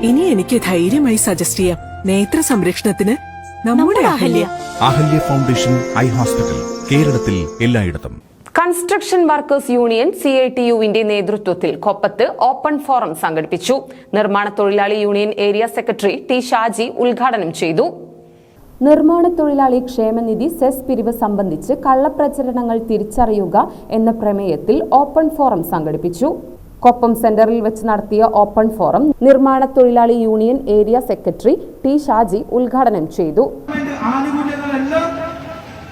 ഇനി എനിക്ക് ധൈര്യമായി സജസ്റ്റ് ചെയ്യാം. നേത്ര സംരക്ഷണത്തിന് നമ്മുടെ Ahalya. Ahalya foundation eye hospital, കേരളത്തിൽ എല്ലായിടത്തും. കൺസ്ട്രക്ഷൻ വർക്കേഴ്സ് യൂണിയൻ CITU-വിന്റെ നേതൃത്വത്തിൽ കൊപ്പത്ത് ഓപ്പൺ ഫോറം സംഘടിപ്പിച്ചു. നിർമ്മാണ തൊഴിലാളി union area secretary T Shaji ഉദ്ഘാടനം ചെയ്തു. നിർമ്മാണ തൊഴിലാളി ക്ഷേമനിധി സെസ് പിരിവ് സംബന്ധിച്ച് കള്ളപ്രചരണങ്ങൾ തിരിച്ചറിയുക എന്ന പ്രമേയത്തിൽ ഓപ്പൺ ഫോറം സംഘടിപ്പിച്ചു. കൊപ്പം സെന്ററിൽ വെച്ച് നടത്തിയ ഓപ്പൺ ഫോറം നിർമ്മാണ തൊഴിലാളി union area secretary T Shaji ഉദ്ഘാടനം ചെയ്തു.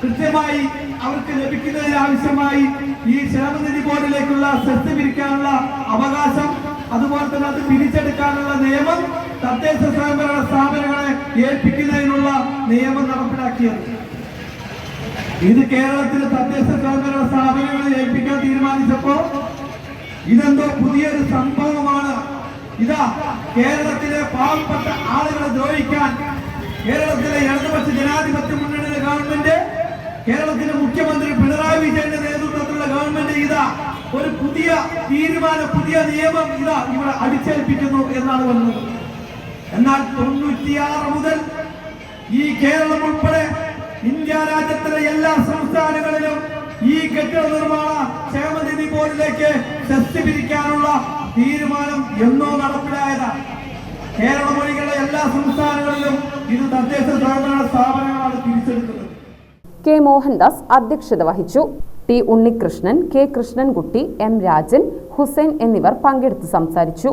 കൃത്യമായി അവർക്ക് ലഭിക്കുന്നതിന് ആവശ്യമായി ഈ ക്ഷേമനിധി ബോർഡിലേക്കുള്ള സെസ് പിരിക്കാനുള്ള അവകാശം, അതുപോലെ തന്നെ അത് പിരിച്ചെടുക്കാനുള്ള നിയമം, തദ്ദേശ സ്വയംഭരണ സ്ഥാപനങ്ങളെ ഏൽപ്പിക്കുന്നതിനുള്ള നിയമം നടപ്പിലാക്കിയത്. ഇത് കേരളത്തിലെ തദ്ദേശ സ്വയംഭരണ സ്ഥാപനങ്ങളെ ഏൽപ്പിക്കാൻ തീരുമാനിച്ചപ്പോ ഇതെന്തോ പുതിയൊരു സംഭവമാണ്. ഇതാ കേരളത്തിലെ പാവപ്പെട്ട ആളുകളെ ദ്രോഹിക്കാൻ കേരളത്തിലെ ഇടതുപക്ഷ ജനാധിപത്യ മുന്നണിയുടെ ഗവൺമെന്റ്, കേരളത്തിലെ മുഖ്യമന്ത്രി പിണറായി വിജയന്റെ നേതൃത്വത്തിലുള്ള ഗവൺമെന്റ് ഇതാ ഒരു പുതിയ തീരുമാനം, പുതിയ നിയമം ഇതാ ഇവിടെ അടിച്ചേൽപ്പിക്കുന്നു എന്നാണ് വന്നത്. എന്നാൽ 96 മുതൽ ഈ കേരളം ഉൾപ്പെടെ ഇന്ത്യ രാജ്യത്തിലെ എല്ലാ സംസ്ഥാനങ്ങളിലും ഈ കെട്ടിട നിർമ്മാണ ക്ഷേമനിധി ബോർഡിലേക്ക് സെസ് പിരിക്കാനുള്ള തീരുമാനം എന്നോ നടപ്പിലായതാണ്. കേരളം ഒഴികെയുള്ള എല്ലാ സംസ്ഥാനങ്ങളിലും ഇത് തദ്ദേശ സ്വയംഭരണ സ്ഥാപനങ്ങളാണ് തിരിച്ചെടുക്കുന്നത്. കെ മോഹൻദാസ് അധ്യക്ഷത വഹിച്ചു. ടി ഉണ്ണികൃഷ്ണൻ, കെ കൃഷ്ണൻകുട്ടി, എം രാജൻ, ഹുസൈൻ എന്നിവർ പങ്കെടുത്ത് സംസാരിച്ചു.